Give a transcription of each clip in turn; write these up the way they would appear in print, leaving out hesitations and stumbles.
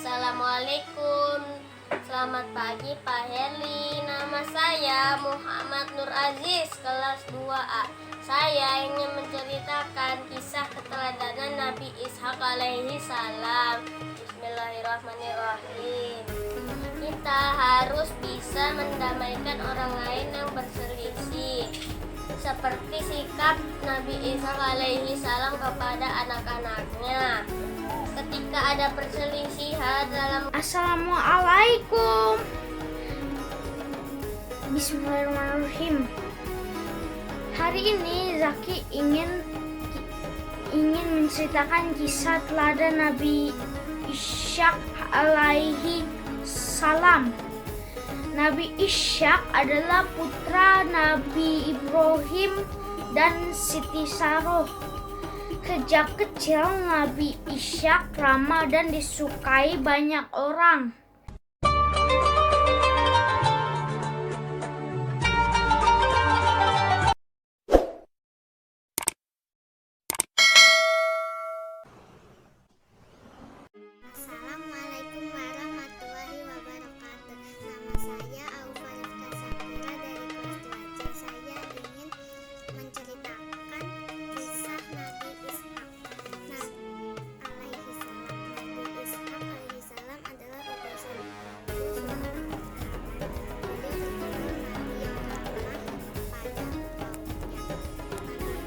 Assalamualaikum. Selamat pagi Pak Heli. Nama saya Muhammad Nur Aziz, kelas 2A. Saya ingin menceritakan kisah keteladanan Nabi Ishak alaihi salam. Bismillahirrahmanirrahim. Kita harus bisa mendamaikan orang lain yang berselisih, seperti sikap Nabi Ishak alaihi salam kepada anak-anaknya ketika ada perselisihan dalam. Assalamualaikum. Bismillahirrahmanirrahim. Hari ini Zaki ingin menceritakan kisah teladan Nabi Ishak alaihi salam. Nabi Ishak adalah putra Nabi Ibrahim dan Siti Saroh. Sejak kecil Nabi Ishak ramah dan disukai banyak orang. Assalamualaikum warahmatullahi wabarakatuh. Nama saya Aufa Rifka Safira dari kelas 2C. Saya ingin menceritakan kisah Nabi Ishak alaihi salam. Nabi Ishak alaihi salam adalah utusan Allah SWT. Beliau betul-betul nabi yang ramah pada kaumnya. Nabi Ishak alaihi salam sangat sayang pada keluarga dan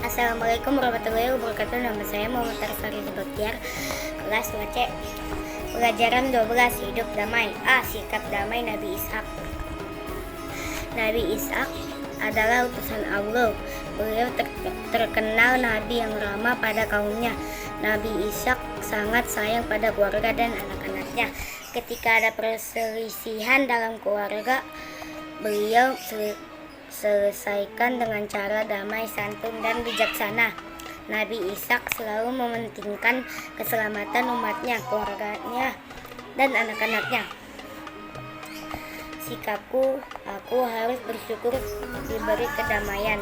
Assalamualaikum warahmatullahi wabarakatuh. Nama saya Muhammad Arsari Baktiar, kelas 2C. Pelajaran 12, hidup damai. A. Sikap damai Nabi Ishak. Nabi Ishak adalah utusan Allah. Beliau terkenal nabi yang ramah pada kaumnya. Nabi Ishak sangat sayang pada keluarga dan anak-anaknya. Ketika ada perselisihan dalam keluarga, beliau selesaikan dengan cara damai, santun, dan bijaksana. Nabi Ishak selalu mementingkan keselamatan umatnya, keluarganya, dan anak-anaknya. Sikapku, aku harus bersyukur diberi kedamaian.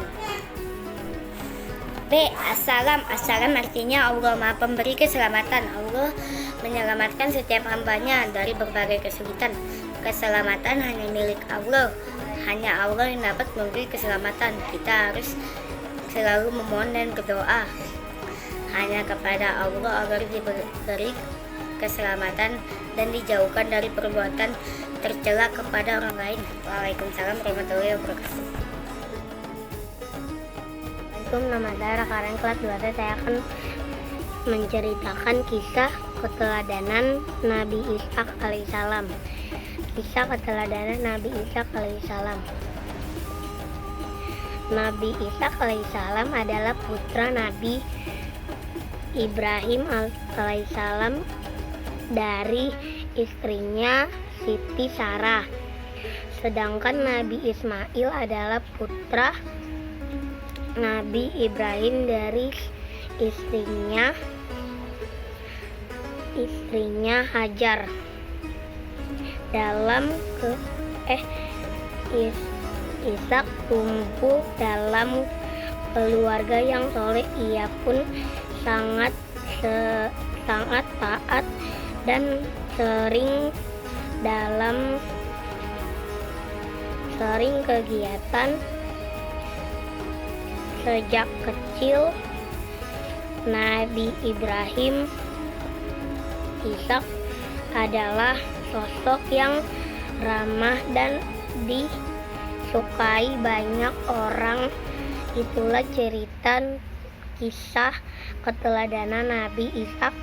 B. Assalam. Assalam artinya Allah Maha Pemberi keselamatan. Allah menyelamatkan setiap hambanya dari berbagai kesulitan. Keselamatan hanya milik Allah. Hanya Allah yang dapat memberi keselamatan. Kita harus selalu memohon dan berdoa hanya kepada Allah agar diberi keselamatan dan dijauhkan dari perbuatan tercela kepada orang lain. Waalaikumsalam warahmatullahi wabarakatuh. Assalamualaikum, nama saya Rakaran, kelas 2C. Saya akan menceritakan kisah keteladanan Nabi Ishak alaihissalam. Kisah keteladanan Nabi Ishak alaihissalam. Nabi Ishak alaihissalam adalah putra Nabi Ibrahim alaihissalam dari istrinya Siti Sarah. Sedangkan Nabi Ismail adalah putra Nabi Ibrahim dari istrinya Hajar. Dalam Ishak tumbuh dalam keluarga yang soleh. Ia pun sangat sangat taat dan sering kegiatan. Sejak kecil, Nabi Ibrahim Ishak adalah sosok yang ramah dan disukai banyak orang. Itulah cerita kisah keteladanan Nabi Ishak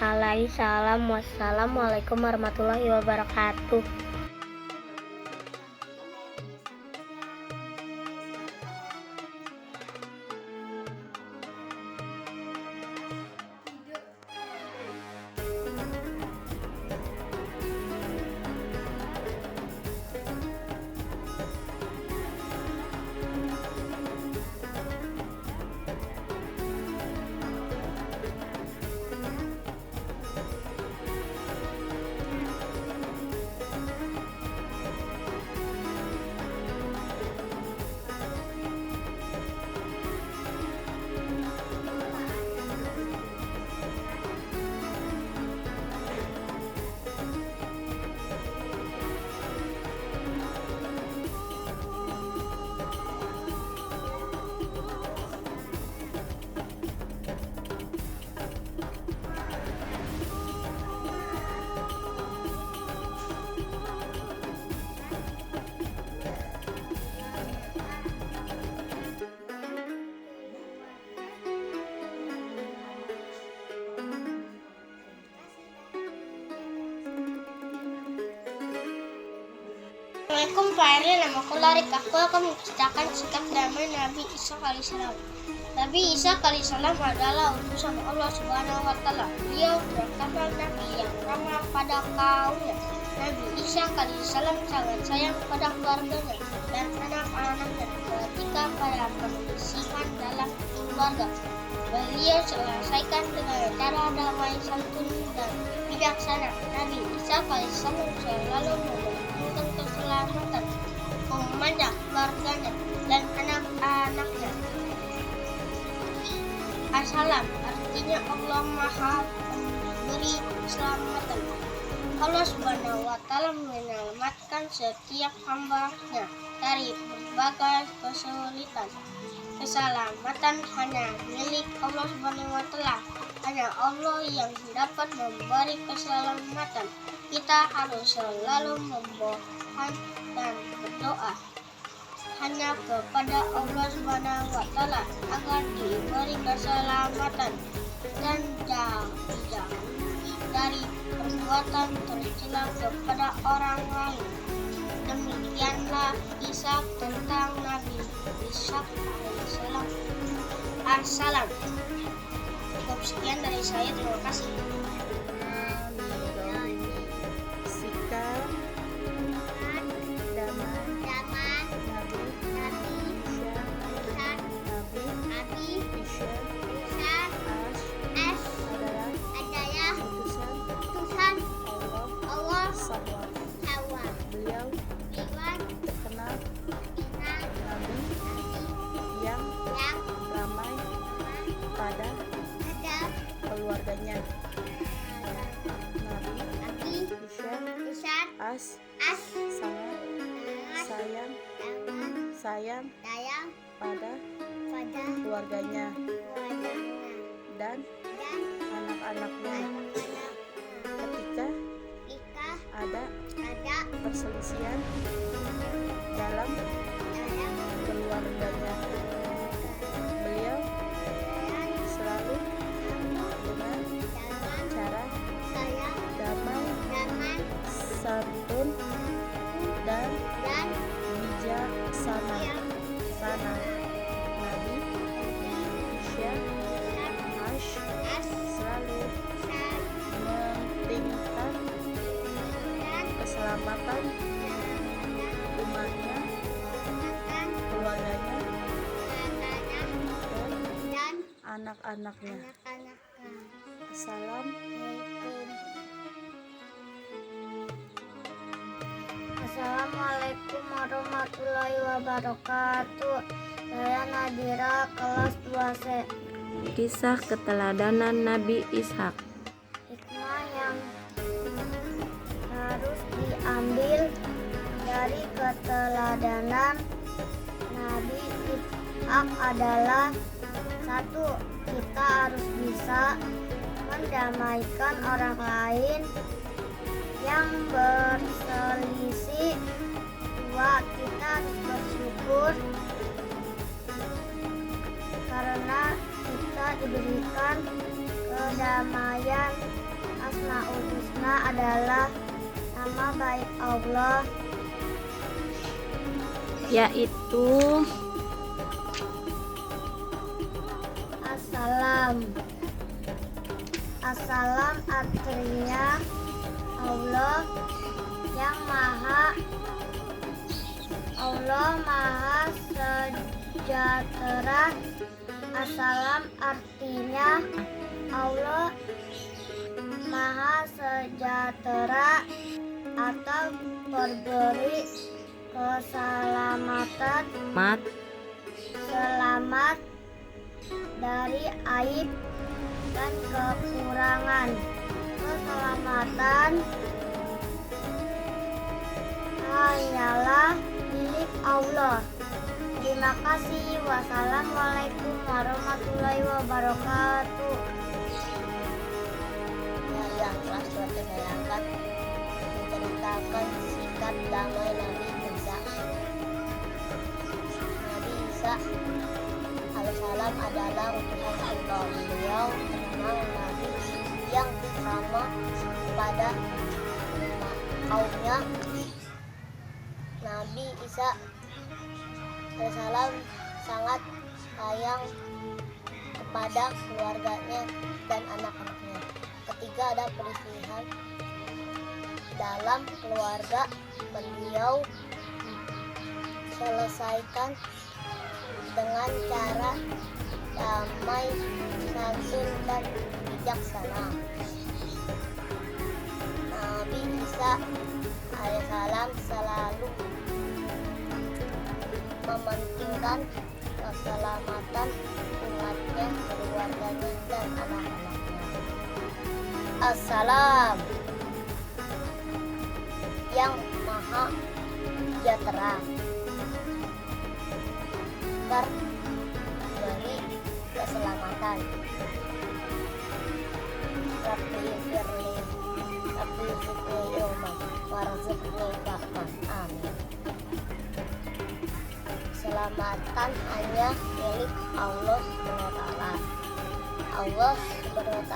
alaihi salam. Wassalamualaikum warahmatullahi wabarakatuh. Assalamualaikum Pak Erli, namaku Larik. Aku akan menceritakan sikap damai Nabi Isa alaihissalam. Nabi Isa alaihissalam adalah utusan Allah Subhanahu wa Ta'ala. Beliau terkenal Nabi yang ramah pada kaumnya. Nabi Isa alaihissalam sangat sayang pada keluarganya dan anak-anaknya, ketika pada perselisihan dalam keluarga. Beliau selesaikan dengan cara damai, santun, dan bijaksana. Nabi Isa alaihissalam selalu memperhatikan keselamatan umatnya, keluarganya, dan anak-anaknya. Assalam artinya Allah Maha Pemberi Keselamatan. Allah Subhanahu wa Ta'ala menyelamatkan setiap hamba-Nya dari berbagai kesulitan. Keselamatan hanya milik Allah Subhanahu wa Ta'ala. Hanya Allah yang dapat memberi keselamatan. Kita harus selalu memohon dan berdoa hanya kepada Allah Subhanahu wa Ta'ala agar diberi keselamatan dan dijauhi dari perbuatan tercela kepada orang lain. Demikianlah kisah tentang Nabi Ishak alaihissalam. Assalam. Cukup sekian dari saya, terima kasih. Sikap damai Nabi Ishak adalah utusan Allah SAW. Beliau terkenal Nabi yang ramai pada keluarganya. Nabi Ishak sangat sayang pada keluarganya dan anak-anaknya. Ketika ada perselisihan dalam keluarganya, beliau selalu dengan cara damai, santun, dan bijaksana. Nabi Ishak selalu mementingkan keselamatan umatnya, keluarganya, dan anak-anaknya. Assalamualaikum. Assalamualaikum warahmatullahi wabarakatuh. Saya Nadira, kelas 2C. Kisah keteladanan Nabi Ishak. Hikmah yang harus diambil dari keteladanan Nabi Ishak adalah: 1. Kita harus bisa mendamaikan orang lain yang berselisih. 2. Kita harus bersyukur karena kita diberikan kedamaian. Asmaul Husna adalah nama baik Allah, Yaitu Assalam. Assalam artinya Allah yang maha sejahtera. Assalam artinya Allah maha sejahtera atau memberi keselamatan, selamat dari aib dan kekurangan. Keselamatan hanyalah milik Allah. Terima kasih. Wassalamualaikum warahmatullahi wabarakatuh. Yang kelas 2 saya angkat menceritakan sikap damai Nabi Isa. Nabi Isa alaihissalam adalah utusan Allah. Beliau memang Nabi yang ramah pada kaumnya. Nabi Isa alaihissalam sangat sayang kepada keluarganya dan anak-anaknya. Ketika ada perselisihan dalam keluarga, beliau selesaikan dengan cara damai, santun, dan bijaksana. Nabi Isa alaihissalam selalu mementingkan keselamatan umatnya, keluarganya, dan anak-anaknya. Assalam yang maha sejahtera, beri keselamatan. Rabbi firli, Rabbi zidni ilman, warzuqni fahman. Amin. Keselamatan hanya milik Allah SWT. Allah SWT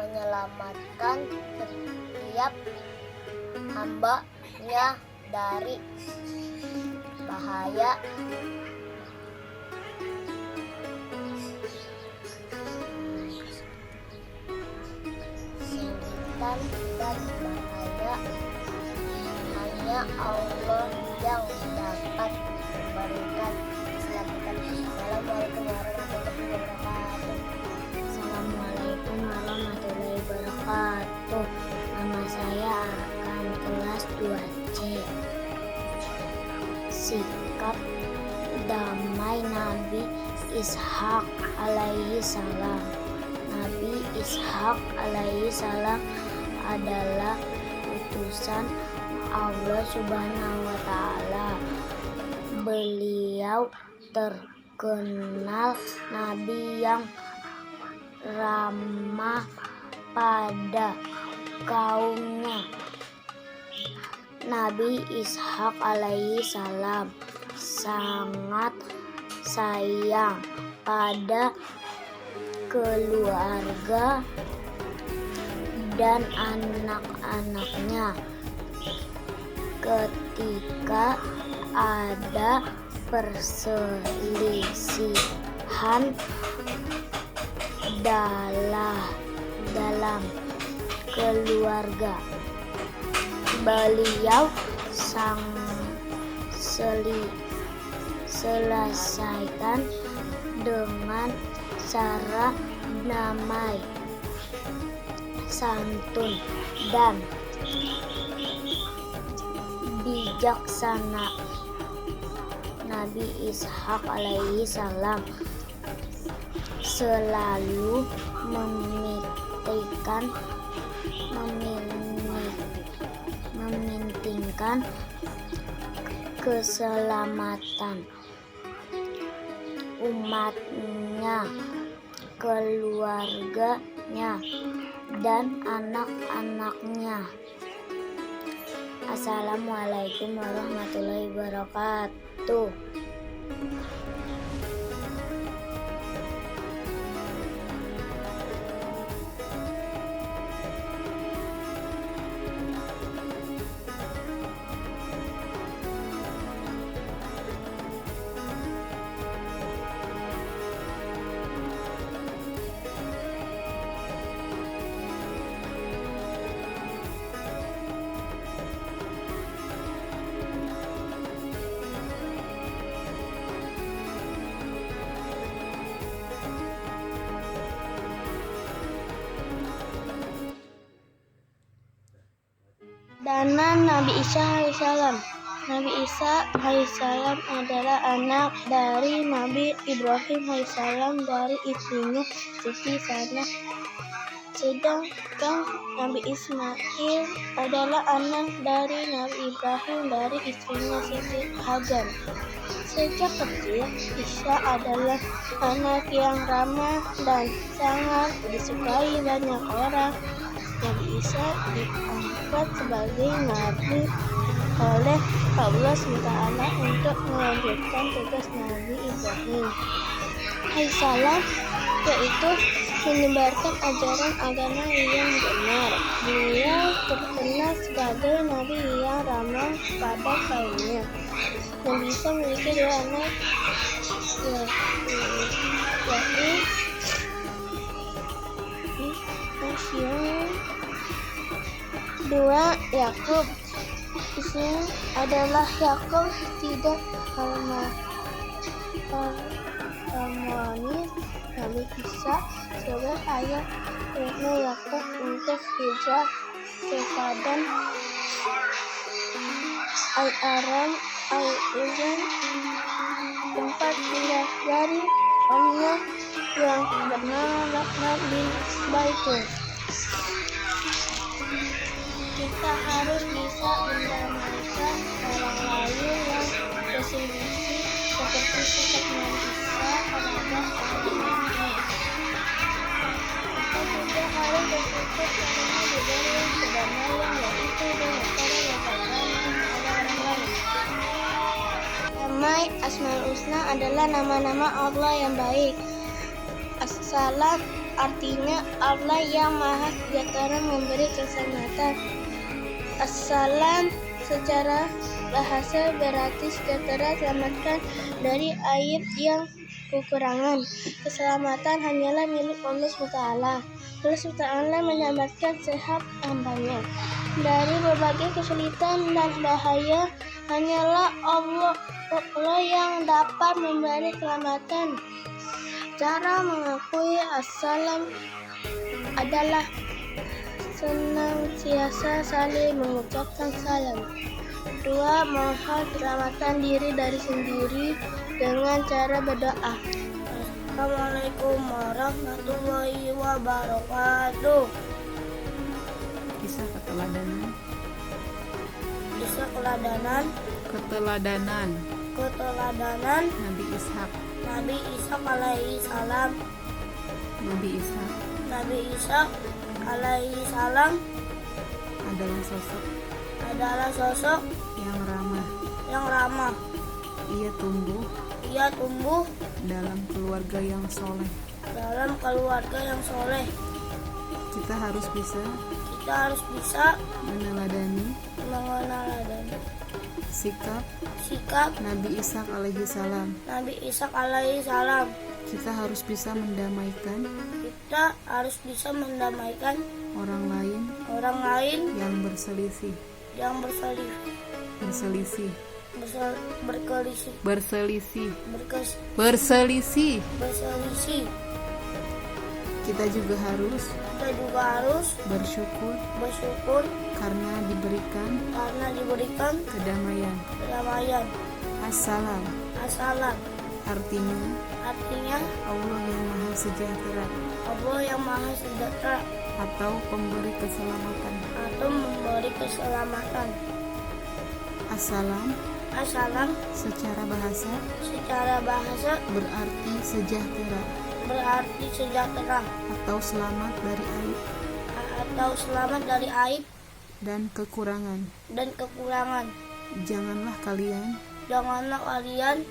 menyelamatkan setiap hamba-Nya dari bahaya kesulitan dan bahaya. Hanya Allah yang dapat memberikan keselamatan. Assalamualaikum warahmatullahi wabarakatuh. Assalamualaikum warahmatullahi wabarakatuh. Nama saya akan kelas 2C. Sikap damai Nabi Ishak alaihi salam. Nabi Ishak alaihi salam adalah utusan Allah Subhanahu wa Ta'ala. Beliau terkenal Nabi yang ramah pada kaumnya. Nabi Ishak alaihi salam sangat sayang pada keluarga dan anak-anaknya. Ketika ada perselisihan dalam keluarga, beliau selesaikan dengan cara damai, santun, dan bijaksana. Nabi Ishak alaihi salam selalu mementingkan keselamatan umatnya, keluarganya, dan anak-anaknya. Assalamualaikum warahmatullahi wabarakatuh. Danan Nabi Isa alaihissalam. Nabi Isa alaihissalam adalah anak dari Nabi Ibrahim alaihissalam dari istrinya Siti Sarah. Sedangkan Nabi Ismail adalah anak dari Nabi Ibrahim dari istrinya Siti Hajar. Sejak kecil, Isa adalah anak yang ramah dan sangat disukai banyak orang. Nabi Isa diangkat sebagai nabi oleh Allah SWT untuk melanjutkan tugas Nabi Ibrahim alaihissalam, yaitu menyebarkan ajaran agama yang benar. Beliau terkenal sebagai nabi yang ramah pada kaumnya. Nabi Isa memiliki dua anak, yakni dua Yakub. Isinya adalah Yakub tidak harmonis. Nabi Isa sebagai ayah yakni Yakub untuk hijrah ke Padan Al-Aram Al-Uzan, tempat tinggal dari omnya yang bernama Laknat bin Baitul. Kita harus bisa mendamaikan orang lain yang berselisih seperti sikap Nabi Isa terhadap orang lain. Kita juga harus bersyukur karena diberi kedamaian, yaitu dengan cara berkaitan pada orang lain. Nama Asmaul Husna adalah nama-nama Allah yang baik. As-Salam artinya Allah yang Maha Sejahtera memberi keselamatan. As-Salam secara bahasa berarti sejahtera, selamatkan dari aib yang kekurangan. Keselamatan hanyalah milik Allah SWT. Allah SWT menyelamatkan sehat hambanya dari berbagai kesulitan dan bahaya. Hanyalah Allah yang dapat memberi keselamatan. Cara mengakui as-salam adalah senantiasa saling mengucapkan salam. Kedua, mohon keselamatan diri dari sendiri dengan cara berdoa. Assalamualaikum warahmatullahi wabarakatuh. Kisah keteladanan. Kisah keteladanan Nabi Ishak. Nabi Ishak alaihi salam. Nabi Ishak alaihi salam adalah sosok yang ramah. Ia tumbuh Dalam keluarga yang soleh. Kita harus bisa meneladani sikap Nabi Ishak alaihi salam. Kita harus bisa mendamaikan orang lain yang berselisih. Kita juga harus bersyukur karena diberikan kedamaian. Assalam Assalam. Artinya Allah yang Maha Sejahtera Allah yang Maha Sejahtera atau pemberi keselamatan. atau memberi keselamatan. Assalam secara bahasa berarti sejahtera atau selamat dari aib dan kekurangan. Janganlah kalian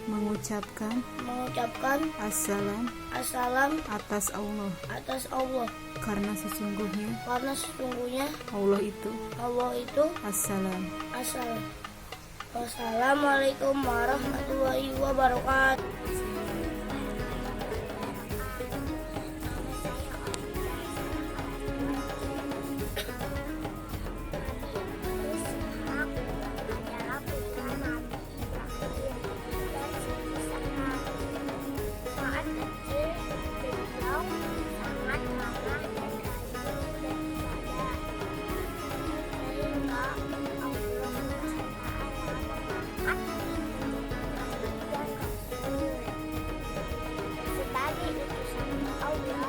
mengucapkan assalam atas Allah karena sesungguhnya Allah itu assalam. Wassalamualaikum warahmatullahi wabarakatuh. adalah putra Nabi Ibrahim dan Siti Sarah. Saat kecil, beliau sangat ramah dan rajin beribadah, sehingga Allah SWT mengangkat dan Rasul. Sebagai utusan Allah,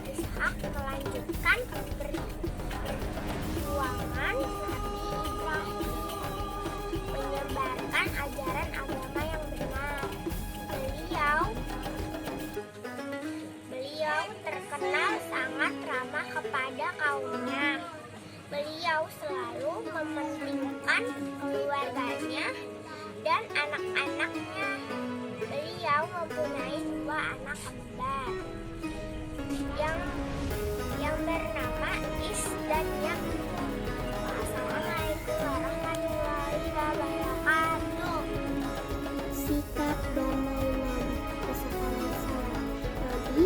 Ishak melanjutkan perjuangan Nabi Ibrahim menyebarkan ajaran agama yang benar. Beliau terkenal sangat ramah kepada kaumnya. Beliau selalu mementingkan keluarganya dan anak-anaknya. Beliau mempunyai 2 anak kembar yang bernama Is dan Yakub. Wassalamualaikum warahmatullahi wabarakatuh. Sikap damai Nabi Isa alaihissalam. Nabi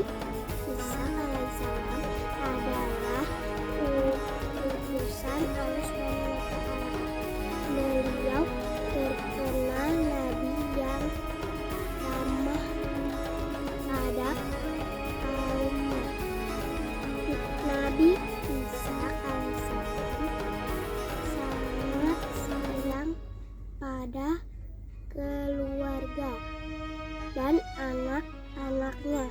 Isa alaihissalam adalah utusan Allah SWT. Beliau terkenal Nabi yang ramah pada kaumnya. Nabi Isa alaihissalam sangat sayang pada keluarga dan anak-anaknya.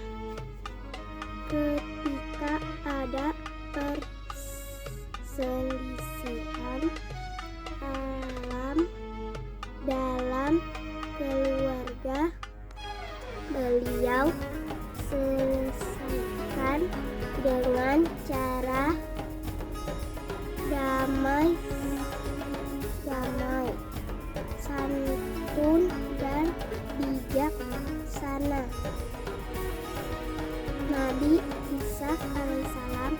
Ketika ada perselisihan dalam keluarga, beliau selesaikan dengan cara damai, santun dan bijaksana. Nabi Isa alaihissalam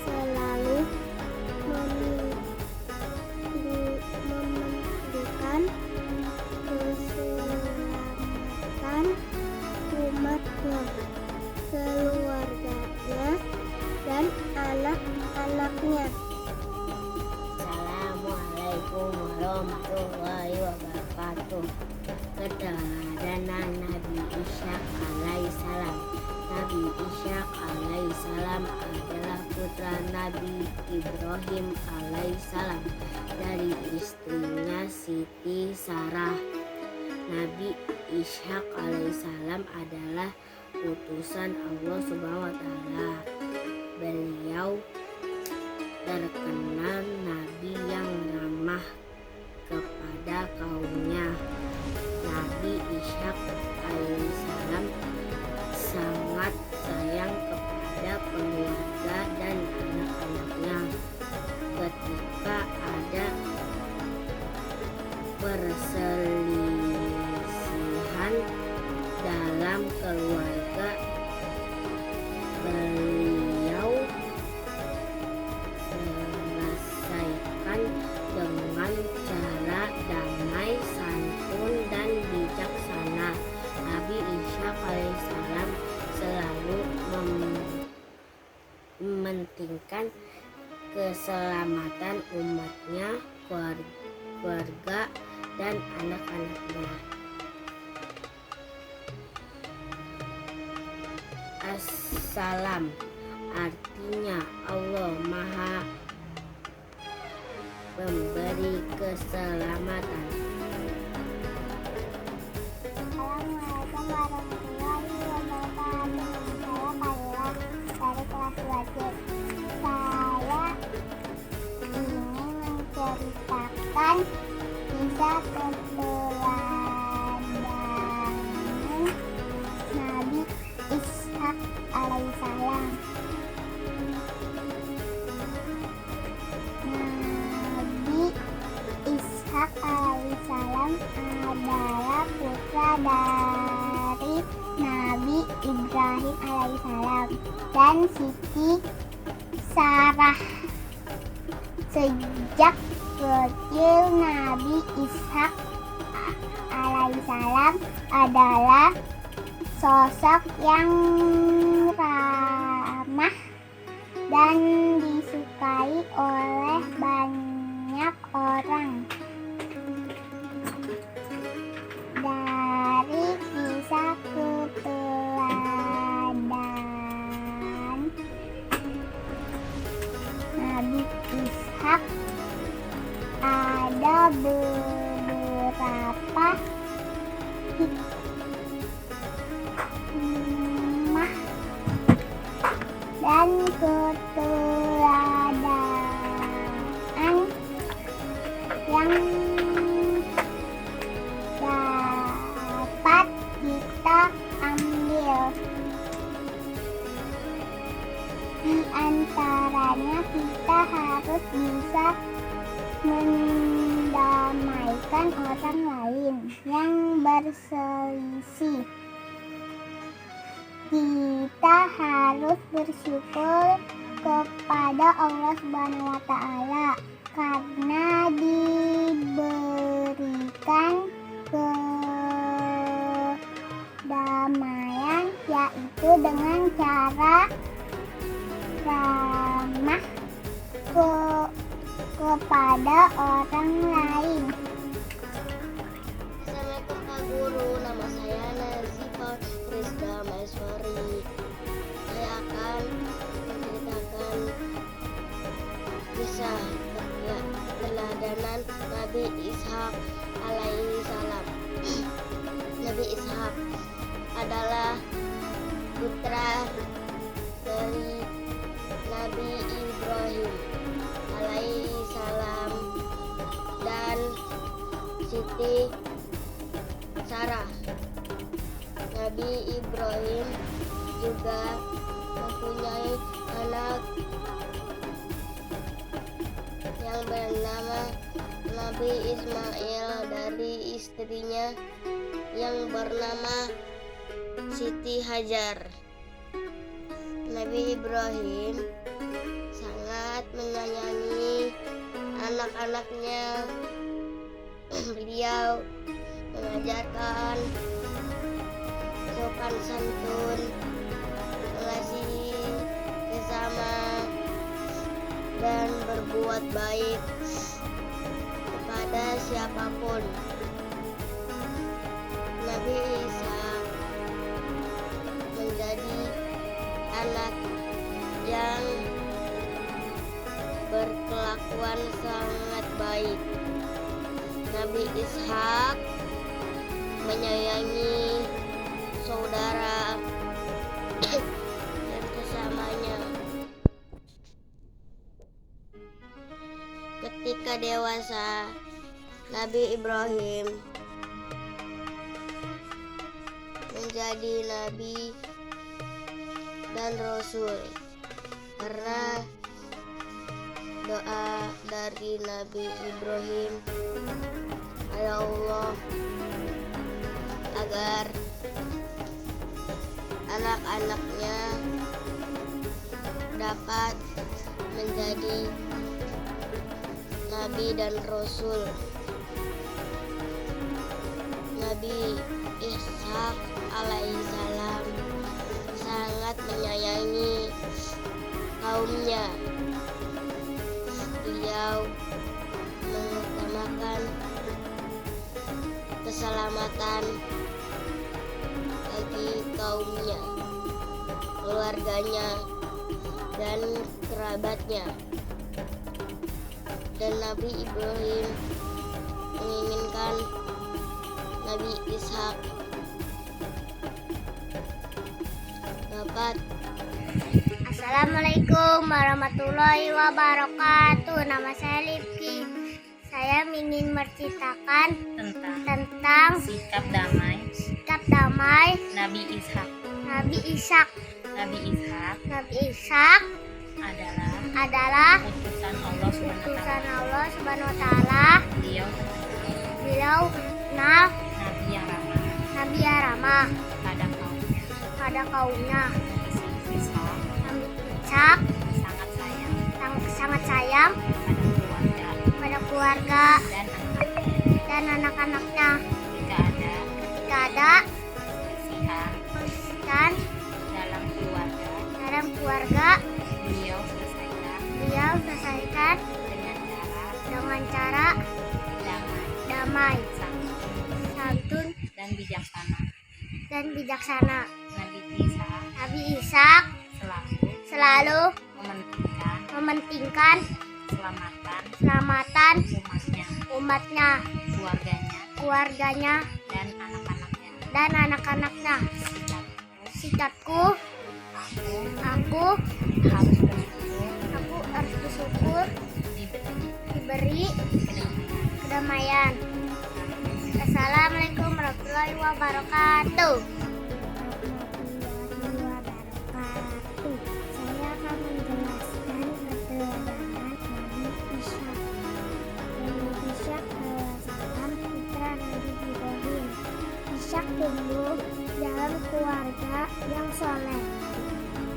selalu mementingkan keselamatan umatnya, keluarganya, dan anak-anaknya. Assalamualaikum warahmatullahi wabarakatuh. Keteladanan Nabi Ishak alaihissalam. Nabi Ishak alaihissalam adalah putra Nabi Ibrahim alaihissalam dari istrinya Siti Sarah. Nabi Ishak alaihissalam adalah utusan Allah SWT. Beliau terkenal Nabi yang ramah kepada kaumnya. Nabi Ishak alaihissalam sangat sayang kepada keluarga dan anak-anaknya. Ketika ada perselisihan dalam keluarga, beliau selesaikan dengan cara damai, santun, dan bijaksana. Nabi Ishak alaihissalam selalu mementingkan keselamatan umatnya, keluarga, dan anak-anaknya. Assalam artinya Allah Maha pemberi keselamatan. Assalamualaikum warahmatullahi wabarakatuh. Saya Kalila dari kelas 2C. Saya ingin menceritakan kisah keteladanan Nabi Ishak alaihissalam. Nabi Ishak alaihissalam adalah putra dari Nabi Ibrahim alaihissalam dan Siti Sarah. Sejak kecil Nabi Ishak alaihissalam adalah sosok yang ramah dan disukai oleh banyak orang. Dari kisah keteladan Nabi Ishak ada beberapa hikmah dan keteladanan yang dapat kita ambil. Di antaranya kita harus bisa mendamaikan orang lain yang berselisih. Kita harus bersyukur kepada Allah Subhanahu wa Ta'ala karena diberikan kedamaian, yaitu dengan cara ramah kepada orang lain. Assalamualaikum Pak Guru, nama saya Nazifah Rizda Maiswari. Saya akan menceritakan kisah keteladanan Nabi Ishak alaihissalam. Nabi Ishak adalah putra dari Nabi Ibrahim alaihissalam dan Siti Sarah. Nabi Ibrahim juga mempunyai anak yang bernama Nabi Ismail dari istrinya yang bernama Siti Hajar. Nabi Ibrahim sangat menyayangi anak-anaknya. Beliau mengajarkan sopan santun, mengasihi sesama, dan berbuat baik kepada siapapun. Nabi Ishak menjadi anak yang berkelakuan sangat baik. Nabi Ishak menyayangi saudara dan sesamanya. Ketika dewasa, Nabi Ibrahim menjadi nabi dan rasul karena doa dari Nabi Ibrahim kepada Allah agar anak-anaknya dapat menjadi nabi dan rasul. Nabi Ishak alaihissalam sangat menyayangi kaumnya. Beliau mengutamakan keselamatan bagi kaumnya, keluarganya, dan kerabatnya. dan Nabi Ibrahim menginginkan Nabi Ishak. 4. Assalamualaikum warahmatullahi wabarakatuh. Nama saya Lipki. Saya ingin menceritakan tentang sikap damai Nabi Ishak. Nabi Ishak. Nabi Ishak Nabi Ishak adalah utusan Allah utusan Allah Subhanahu wa taala. Beliau kenal Nabi yang ramah pada kaumnya. Nabi Ishak sangat sayang pada keluarga dan anak-anaknya. Jika ada kesulitan dalam keluarga, beliau selesaikan dengan cara damai, santun dan bijaksana. Nabi Ishak selalu mementingkan keselamatan umatnya, keluarganya, dan anak-anaknya. Sikapku, aku harus bersyukur diberi kedamaian. Assalamualaikum warahmatullahi wabarakatuh. Saya akan menjelaskan keteladanan Nabi Ishak. Nabi Ishak adalah putra Nabi Ibrahim. Ishak tumbuh dalam keluarga yang soleh.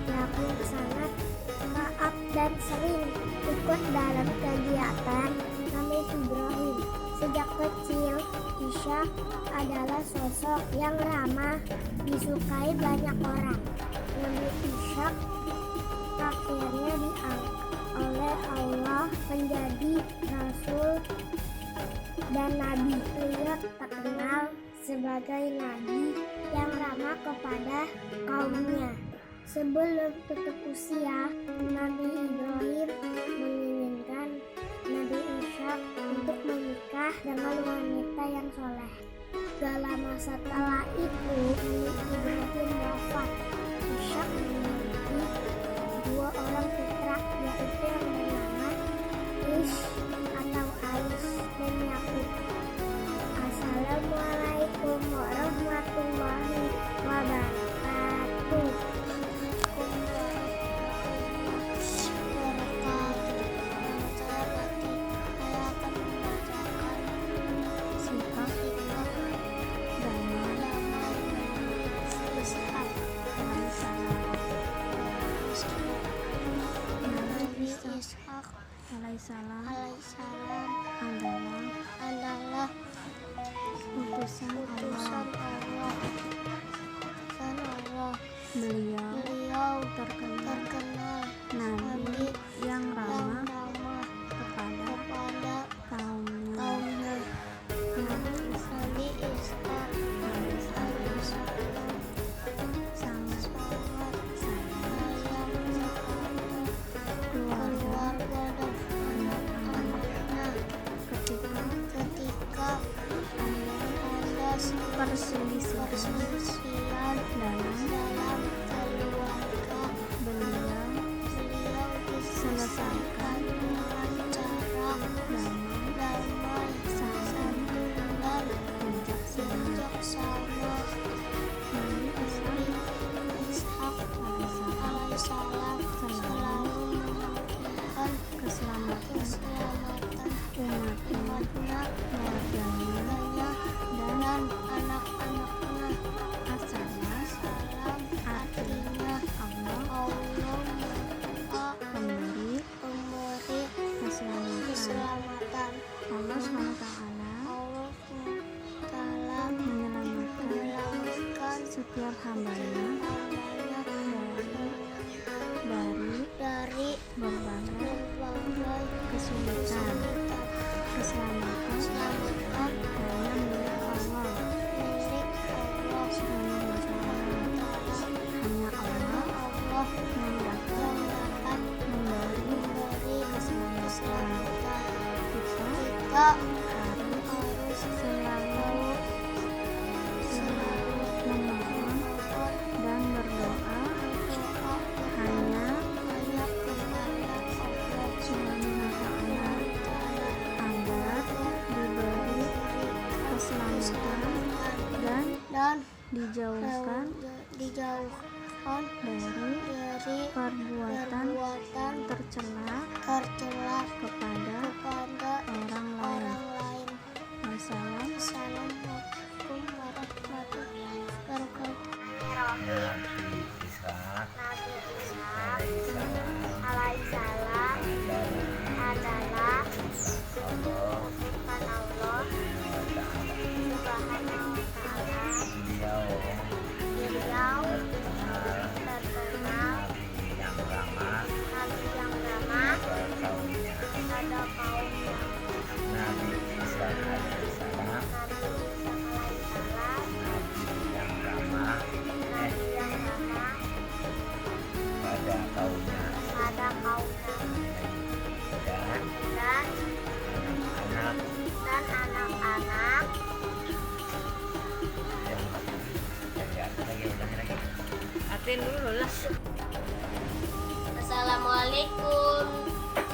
Pelaku sangat taat dan sering ikut dalam kegiatan Nabi Ibrahim. Sejak kecil, Ishak adalah sosok yang ramah, disukai banyak orang. Nabi Ishak akhirnya diangkat oleh Allah menjadi rasul dan nabi. Beliau terkenal sebagai nabi yang ramah kepada kaumnya. Sebelum tutup usia, Nabi Ibrahim menginginkan Nabi Ishak untuk menikah dengan wanita yang soleh. Gak lama setelah itu, Nabi Ibrahim wafat. Ishak memiliki 2 orang putra, yaitu yang bernama Ish atau Ais dan Yakub. Assalamualaikum warahmatullahi wabarakatuh. Alaihissalam adalah utusan Allah. Beliau terkenal nabi yang ramah kepada kaumnya. Nabi Ishak sangat sayang keluarga dan anak-anaknya. Ketika ada perselisihan dalam keluarga, beliau selesaikan dengan cara damai, santun dan bijaksana. Nabi Ishak alaihissalam selalu menginginkan keselamatan umatnya, keluarganya, dan anak-anaknya. Assalam artinya Allah pemberi keselamatan. Allah SWT menyelamatkan setiap hambanya dari berbagai kesulitan. Keselamatan hanya milik Allah. Subhanahu wa ta'ala. Hanya Allah yang dapat memberi keselamatan. juga harus selalu memohon dan berdoa hanya kepada Allah Subhanahu wa Ta'ala agar diberi keselamatan dan dijauhkan dari perbuatan tercela kepada orang lain. Assalamualaikum warahmatullahi wabarakatuh. Nabi Ishak Alaihissalam adalah utusan Allah Subhanahu wa Ta'ala. Beliau terkenal Nabi yang ramah pada kaumnya. Nabi Ishak alaihissalam yang ramah pada kaumnya dan anak-anak Assalamualaikum.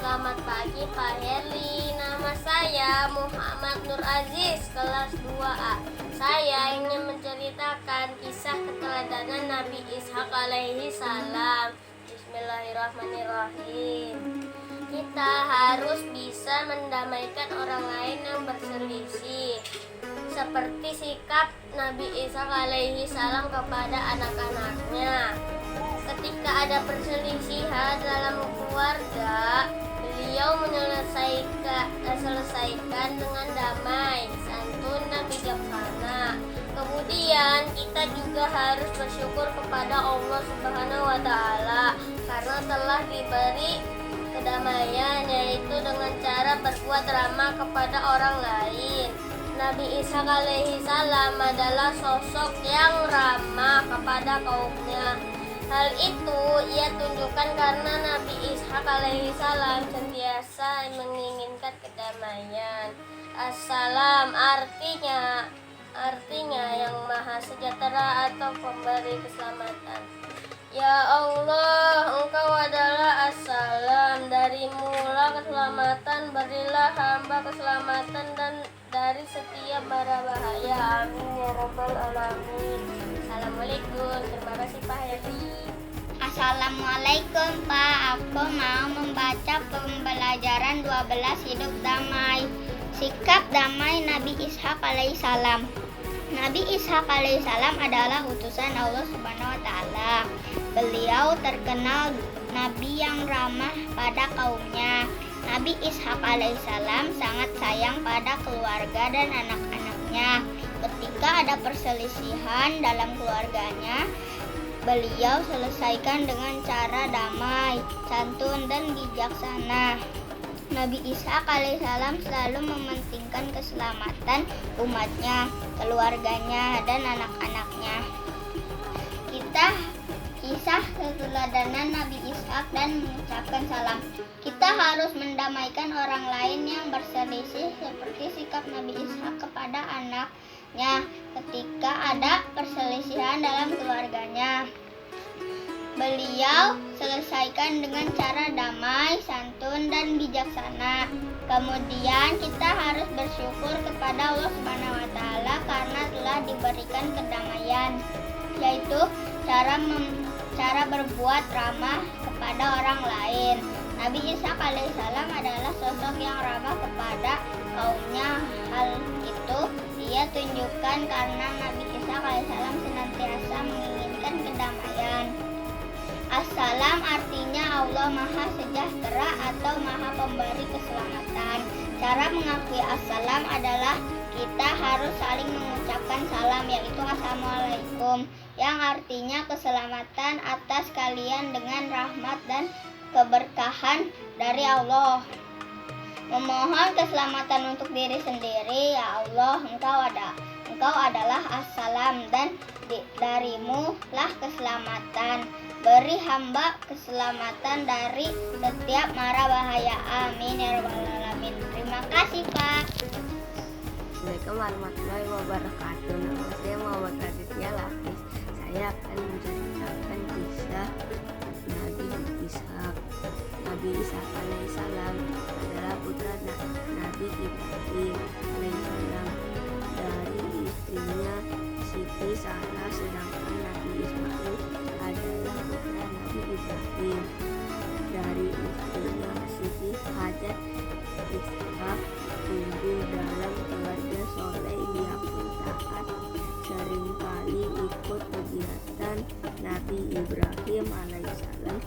Selamat pagi Pak Heli. Nama saya Muhammad Nur Aziz, kelas 2A. Saya ingin menceritakan kisah keteladanan Nabi Ishak alaihi salam. Bismillahirrahmanirrahim. Kita harus bisa mendamaikan orang lain yang berselisih, seperti sikap Nabi Ishak alaihi salam kepada anak-anaknya. Ketika ada perselisihan dalam keluarga, beliau menyelesaikan dengan damai, santun, dan bijaksana. Kemudian kita juga harus bersyukur kepada Allah Subhanahu wa Ta'ala karena telah diberi kedamaian, yaitu dengan cara berbuat ramah kepada orang lain. Nabi Ishak alaihi salam adalah sosok yang ramah kepada kaumnya. Hal itu ia tunjukkan karena Nabi Ishak alaihi salam sentiasa menginginkan kedamaian. Assalam artinya yang maha sejahtera atau pemberi keselamatan. Ya Allah, Engkau adalah assalam, darimulah keselamatan, berilah hamba keselamatan dan dari setiap bara bahaya. Amin ya rabbal alamin. Assalamualaikum. Terima kasih Pak Heri. Assalamualaikum Pak, aku mau membaca pembelajaran 12 hidup damai. Sikap damai Nabi Ishak alaihissalam. Nabi Ishak alaihissalam adalah utusan Allah Subhanahu wa Ta'ala. Beliau terkenal Nabi yang ramah pada kaumnya. Nabi Ishak alaihissalam sangat sayang pada keluarga dan anak-anaknya. Ketika ada perselisihan dalam keluarganya, beliau selesaikan dengan cara damai, santun, dan bijaksana. Nabi Ishak alaihissalam selalu mementingkan keselamatan umatnya, keluarganya, dan anak-anaknya. Kisah keteladanan Nabi Ishak dan mengucapkan salam. Kita harus mendamaikan orang lain yang berselisih seperti sikap Nabi Ishak kepada anaknya ketika ada perselisihan dalam keluarganya. Beliau selesaikan dengan cara damai, santun, dan bijaksana. Kemudian kita harus bersyukur kepada Allah Subhanahu wa Ta'ala karena telah diberikan kedamaian, yaitu cara berbuat ramah kepada orang lain. Nabi Ishak alaihissalam adalah sosok yang ramah kepada kaumnya. Hal itu ia tunjukkan karena Nabi Ishak alaihissalam senantiasa menginginkan kedamaian. Assalam artinya Allah maha sejahtera atau maha pemberi keselamatan. Cara mengakui assalam adalah kita harus saling mengucapkan salam, yaitu assalamualaikum, yang artinya keselamatan atas kalian dengan rahmat dan keberkahan dari Allah. Memohon keselamatan untuk diri sendiri. Ya Allah, Engkau adalah assalam dan darimu lah keselamatan. Beri hamba keselamatan dari setiap mara bahaya. Amin ya rabbal alamin. Terima kasih Pak. Assalamualaikum warahmatullahi wabarakatuh. Nama saya Muhammad Raditya Lapis. Saya akan menceritakan kisah Nabi Ishak. Nabi Ishak alaihissalam adalah putra Nabi Ibrahim alaihissalam dari istrinya Siti Sarah, sedangkan Nabi Ismail adalah putra Nabi Ibrahim dari istrinya Siti Hajar. Ishak tumbuh dalam keluarga soleh. Dia pun taat, seringkali ikut kegiatan Nabi Ibrahim alaihissalam.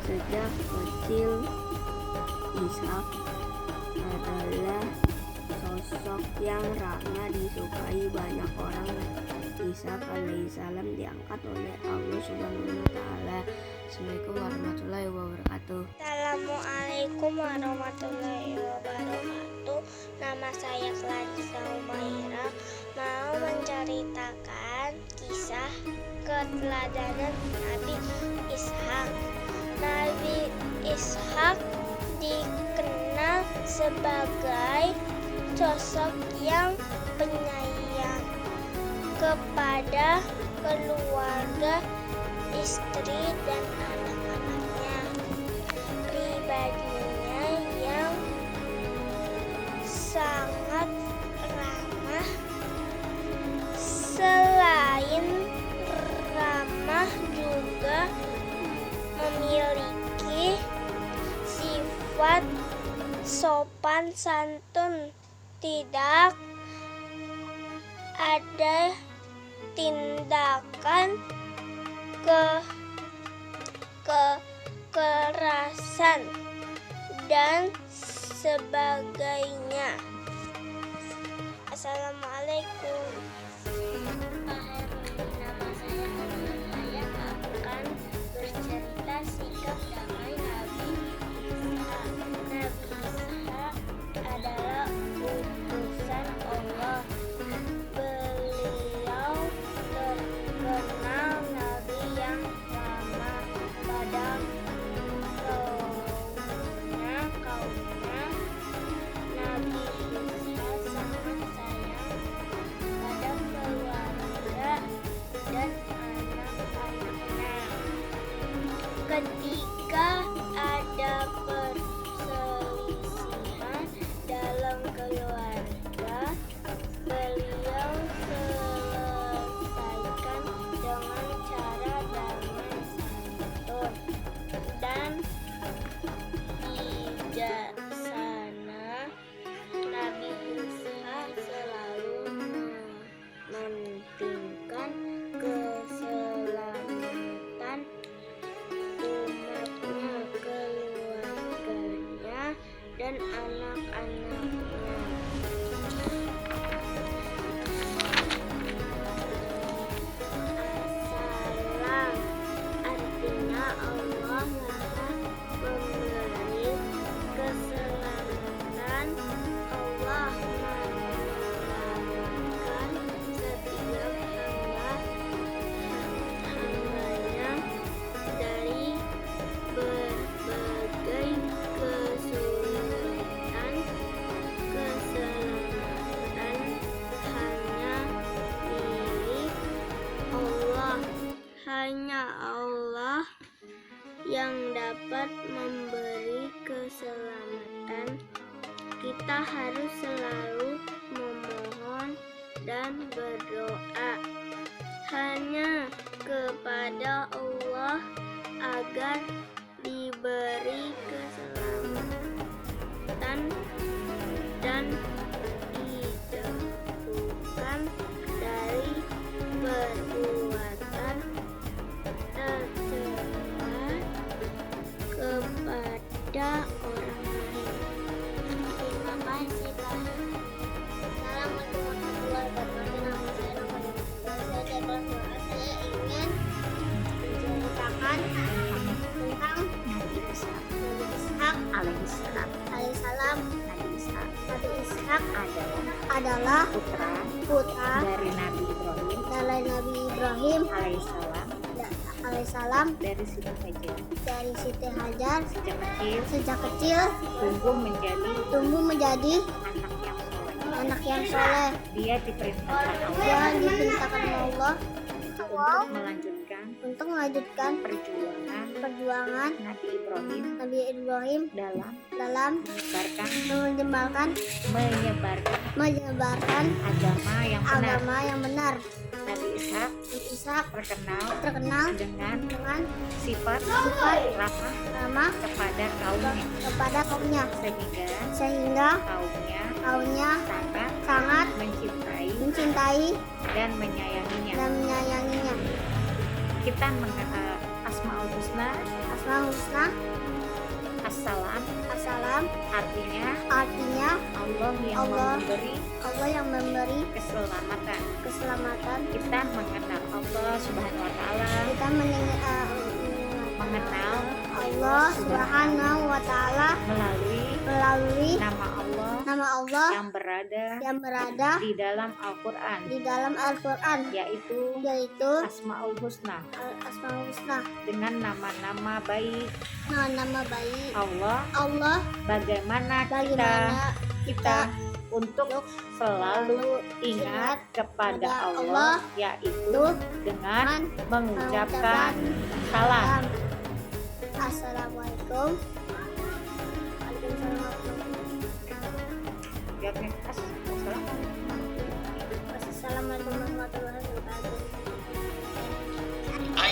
Sejak kecil, Ishak adalah sosok yang ramah, disukai banyak orang. Ishak alaihissalam diangkat oleh Allah Subhanahu wa Ta'ala. Assalamualaikum warahmatullahi wabarakatuh. Assalamualaikum warahmatullahi wabarakatuh. Nama saya Clarissa Humaira, mau menceritakan kisah keteladanan Nabi Ishak. Nabi Ishak dikenal sebagai sosok yang penyayang kepada keluarga, istri, dan anak-anaknya. Pribadinya yang sangat ramah. Selain ramah, juga memiliki sifat sopan santun. Tidak ada tindakan kekerasan dan sebagainya. Assalamualaikum. Nama saya Hana. Saya akan bercerita sikap damai Nabi Ishak. Nabi Ishak adalah utusan Allah. Beliau terkenal Nabi yang ramah pada kaumnya. Nabi Ishak sangat sayang pada keluarga dan anak-anaknya. Ketika ada perselisihan dalam keluarga, beliau selesaikan dengan cara damai santun dan bijaksana. Nabi Ishak selalu mementingkan keselamatan umatnya, keluarganya, dan anak-anaknya. Assalam artinya Allah Maha Pemberi keselamatan. Allah menyelamatkan setiap hambanya dari berbagai kesulitan. Keselamatan hanya milik Allah. Hanya Allah yang dapat memberi keselamatan. Kita harus selalu memohon dan berdoa hanya kepada Allah agar diberi keselamatan dan dijauhkan dari perbuatan tercela kepada orang lain. Terima kasih, Pak. Assalamualaikum warahmatullahi wabarakatuh. Nama saya Nova. Saya ingin menceritakan tentang Nabi Ishak. Nabi Ishak alaihissalam. Nabi Ishak adalah putra Dari Nabi Ibrahim alaihissalam dari Siti Hajar. sejak kecil Tumbuh menjadi anak yang soleh. Dia diperintahkan Allah Dia diperintahkan Allah untuk melanjutkan perjuangan Nabi Ibrahim Nabi Ibrahim dalam menyebarkan agama yang benar. Nabi Ishak terkenal dengan sifat ramah kepada kaumnya sehingga kaumnya sangat mencintai dan menyayanginya. Kita mengenal Asmaul Husna. Assalam artinya Allah yang memberi keselamatan. Kita mengenal Allah Subhanahu wa taala. Mengenal Allah Subhanahu wa taala melalui nama Allah yang berada di dalam Al-Qur'an yaitu Asmaul Husna dengan nama-nama baik Allah. Bagaimana kita untuk selalu ingat kepada Allah, yaitu dengan mengucapkan salam. Assalamualaikum. Assalamualaikum warahmatullahi wabarakatuh.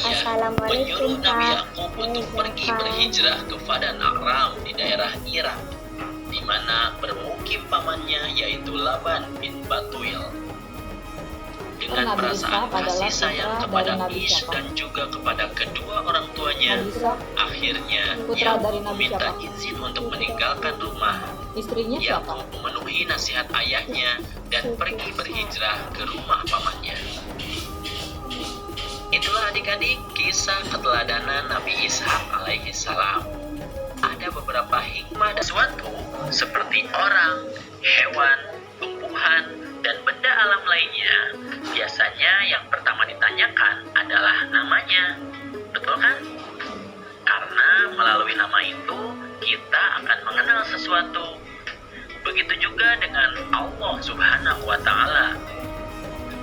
Assalamualaikum menyuruh Nabi Pak. Yakub untuk pergi berhijrah ke Padan Aram di daerah Irak, di mana bermukim pamannya yaitu Laban bin Batuil. Dengan perasaan kasih sayang kepada Is dan juga kepada kedua orang tuanya, akhirnya Yakub meminta izin untuk meninggalkan rumah. Yakub memenuhi nasihat ayahnya dan pergi berhijrah ke rumah pamannya. Itulah adik-adik kisah keteladanan Nabi Ishak alaihi salam. Ada beberapa hikmah dan sesuatu seperti orang, hewan, tumbuhan, dan benda alam lainnya. Biasanya yang pertama ditanyakan adalah namanya. Betul kan? Karena melalui nama itu kita akan mengenal sesuatu. Begitu juga dengan Allah Subhanahu wa taala.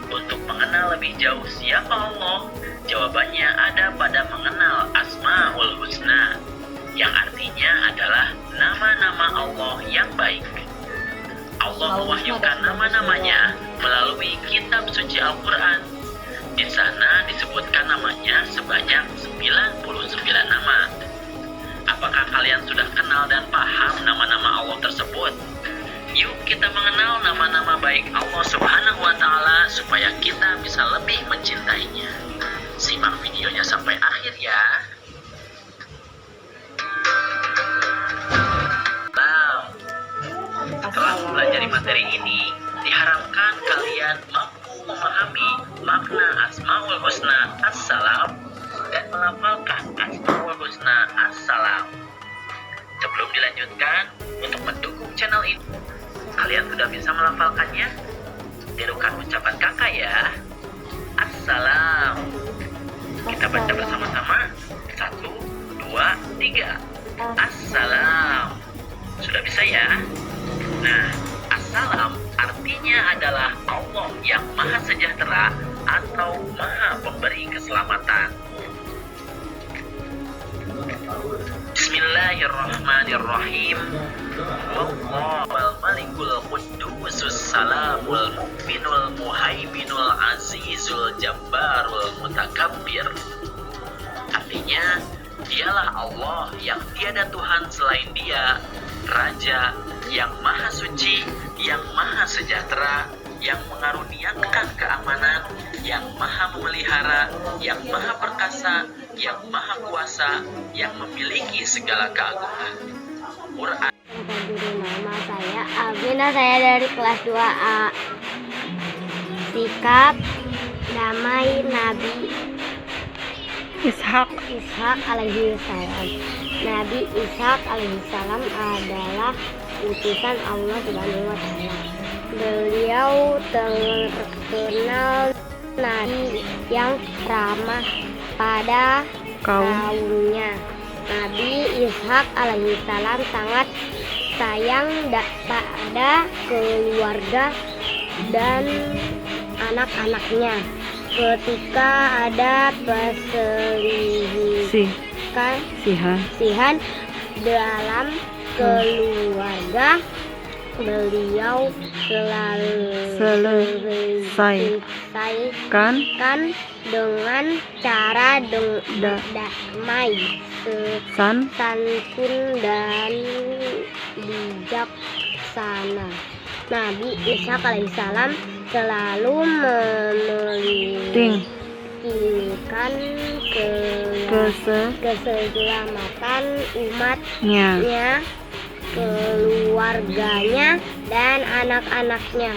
Untuk mengenal lebih jauh siapa Allah, jawabannya ada pada mengenal Asmaul Husna, yang artinya adalah nama-nama Allah yang baik. Allah mewahyukan nama-namanya melalui kitab suci Al-Quran. Di sana disebutkan namanya sebanyak 99 nama. Apakah kalian sudah kenal dan paham nama-nama Allah tersebut? Yuk kita mengenal nama-nama baik Allah Subhanahu wa taala supaya kita bisa lebih mencintainya. Simak videonya sampai akhir ya. Setelah mempelajari materi ini, diharapkan kalian mampu memahami makna Asmaul Husna Assalam dan melafalkan Asmaul Husna Assalam. Sebelum dilanjutkan, untuk mendukung channel ini, kalian sudah bisa melafalkannya? Tirukan ucapan kakak ya. Assalam. Kita baca bersama-sama. 1, 2, 3. Assalam. Sudah bisa ya? Nah, assalam artinya adalah Allah yang maha sejahtera atau maha pemberi keselamatan. Bismillahirrahmanirrahim. Wallahul malikul qudusus salamul mu'minul muhaiminul azizul jabbarul mutakabbir. Artinya, dialah Allah yang tiada Tuhan selain Dia, Raja yang maha suci, yang maha sejahtera, yang mengaruniakan keamanan, yang maha memelihara, yang maha perkasa, yang maha kuasa, yang memiliki segala keagungan. Quran. Nama saya Alvina, saya dari kelas 2A. Sikap damai Nabi Ishak alaihi salam. Nabi Ishak alaihi salam adalah utusan Allah Subhanahu wa taala. Beliau terkenal nabi yang ramah pada kaumnya. Nabi Ishak alaihi salam sangat sayang pada keluarga dan anak-anaknya. Ketika ada perselisihan dalam keluarga, beliau selesaikan dengan cara damai, santun dan bijaksana. Nabi Ishak alaihissalam selalu mementingkan keselamatan umatnya, keluarganya, dan anak-anaknya.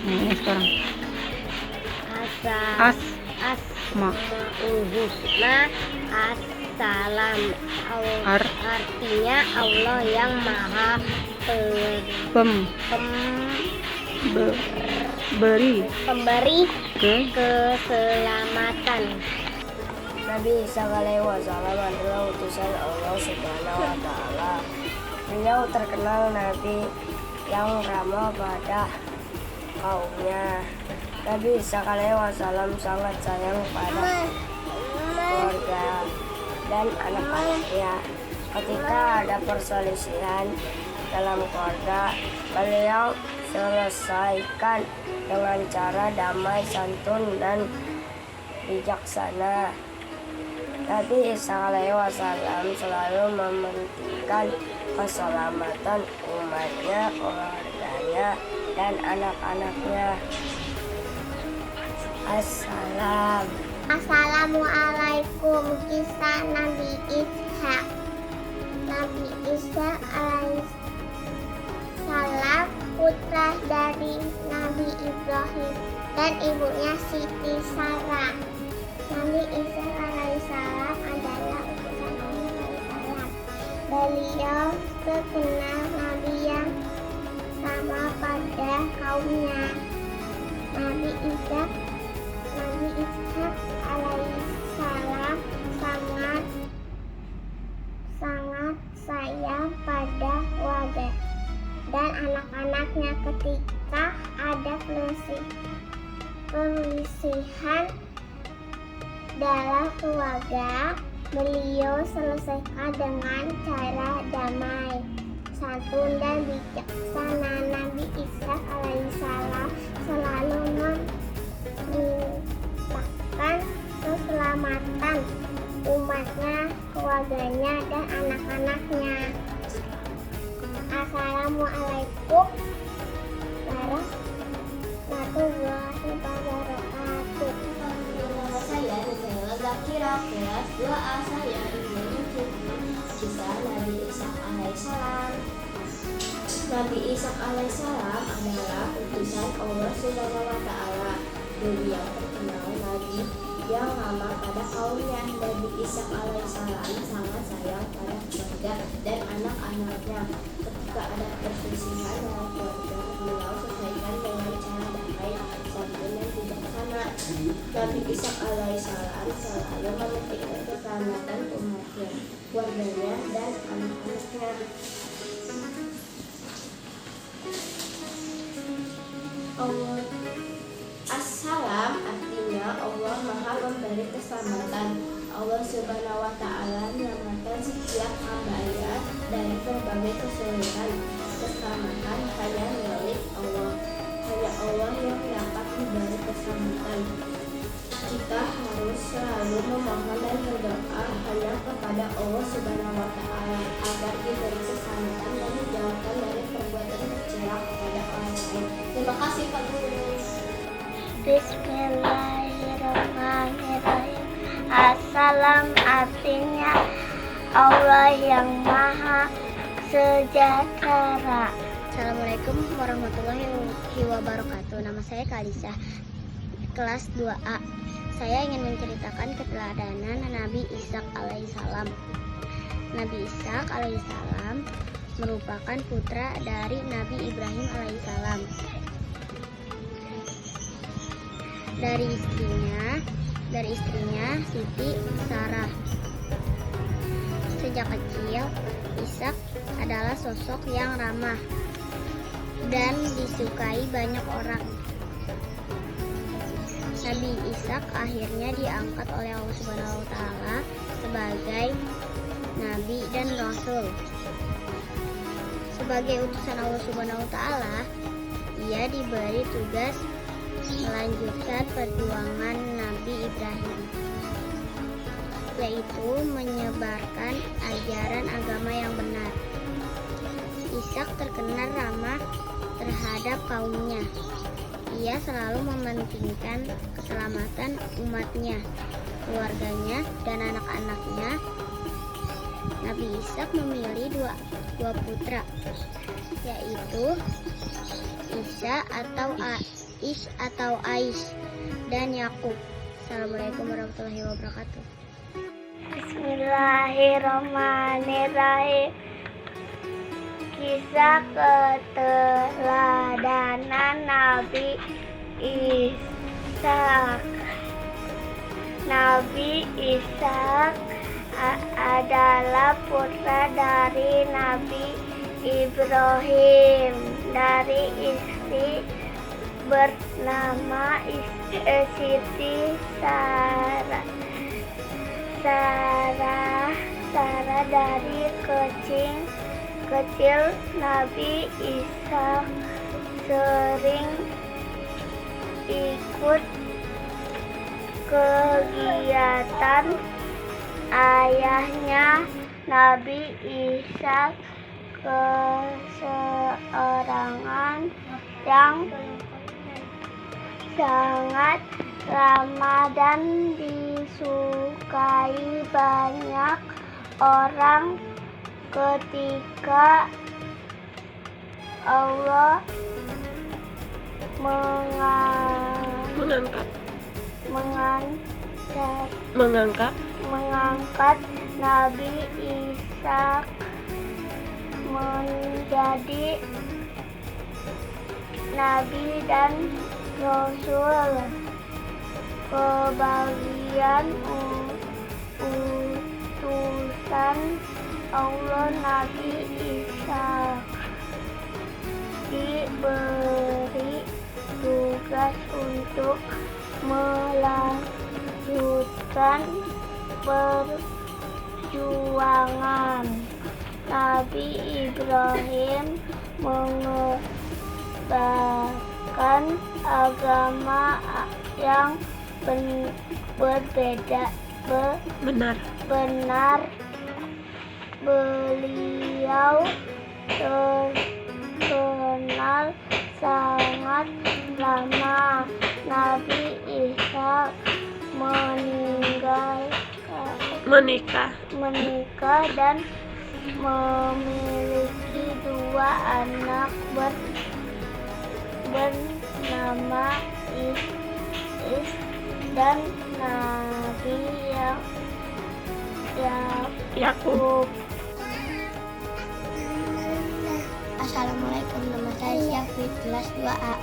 Ini sekarang. Assalam. Artinya Allah yang maha pemberi keselamatan. Nabi Isa alaihi wasallam adalah utusan Allah Subhanahu wa taala. Beliau terkenal nabi yang ramah pada kaumnya. Nabi Isa alaihi wasallam sangat sayang pada keluarga dan anak-anaknya. Ketika ada perselisihan dalam keluarga, beliau selesaikan dengan cara damai, santun, dan bijaksana. Nabi Isa alaihi wasallam selalu mementingkan keselamatan umatnya, keluarganya, dan anak-anaknya. Assalamualaikum. Kisah Nabi Ishak. Nabi Ishak alaihissalam putra dari Nabi Ibrahim dan ibunya Siti Sarah. Nabi Ishak alaihissalam adalah utusan Allah alaihissalam. Beliau terkenal nabi yang ramah pada kaumnya. Nabi Ishak alaihissalam sangat sayang pada keluarga dan anak-anaknya. Ketika ada perselisihan dalam keluarga, beliau selesaikan dengan cara damai, santun, dan bijaksana. Nabi Ishak alaihissalam selalu memintakan keselamatan umatnya, keluarganya, dan anak-anaknya. Assalamualaikum warahmatullahi wabarakatuh. Nama saya Nusayla Zakira, kelas 2A. Saya ingin menceritakan kisah Nabi Ishak alaihissalam. Nabi Ishak alaihissalam adalah utusan Allah Subhanahu wa taala. Beliau terkenal nabi yang ramah pada kaumnya. Nabi Ishak alaihissalam sangat sayang pada keluarga dan anak-anaknya. Ketika ada perselisihan dalam keluarga, beliau selesaikan dengan cara damai, santun, dan bijaksana. Nabi Ishak alaihissalam selalu mementingkan keselamatan umatnya, keluarganya, dan anak-anaknya. Assalam artinya Allah maha memberi keselamatan. Allah Subhanahu wa taala menyelamatkan setiap hambanya dari berbagai kesulitan. Keselamatan hanya milik Allah. Hanya Allah yang dapat memberi keselamatan. Kita harus selalu memohon dan berdoa hanya kepada Allah Subhanahu wa taala agar diberi keselamatan dan dijauhkan dari perbuatan tercela kepada orang lain. Terima kasih Pak Guru. Bismillahirrahmanirrahim. Assalam artinya Allah yang maha sejahtera. Assalamualaikum warahmatullahi wabarakatuh. Nama saya Kalisa, kelas 2A. Saya ingin menceritakan keteladanan Nabi Ishak alaihissalam. Nabi Ishak alaihissalam merupakan putra dari Nabi Ibrahim alaihissalam. Dari istrinya Siti Sarah. Sejak kecil, Ishak adalah sosok yang ramah dan disukai banyak orang. Nabi Ishak akhirnya diangkat oleh Allah Subhanahu wa taala sebagai nabi dan rasul. Sebagai utusan Allah Subhanahu wa taala, ia diberi tugas melanjutkan perjuangan Nabi Ibrahim, yaitu menyebarkan ajaran agama yang benar. Ishak terkenal ramah terhadap kaumnya. Ia selalu mementingkan keselamatan umatnya, keluarganya, dan anak-anaknya. Nabi Ishak memilih dua putra, yaitu Isa atau Ais dan Yakub. Assalamualaikum warahmatullahi wabarakatuh. Bismillahirrahmanirrahim. Kisah keteladanan Nabi Ishak. Nabi Ishak adalah putra dari Nabi Ibrahim dari istri bernama Siti Sarah dari kecil Nabi Ishak sering ikut kegiatan ayahnya. Nabi Ishak keseorangan yang sangat ramah dan disukai banyak orang. Ketika Allah mengangkat Nabi Ishak menjadi nabi dan rasul, kebagian utusan Allah, Nabi Ishak diberi tugas untuk melanjutkan perjuangan Nabi Ibrahim menyebarkan agama yang benar. Beliau terkenal sangat lama. Nabi Ishak menikah dan memiliki 2 anak bernama Is dan Nabi Yakub. Assalamualaikum, nama saya Syafi, kelas 2A.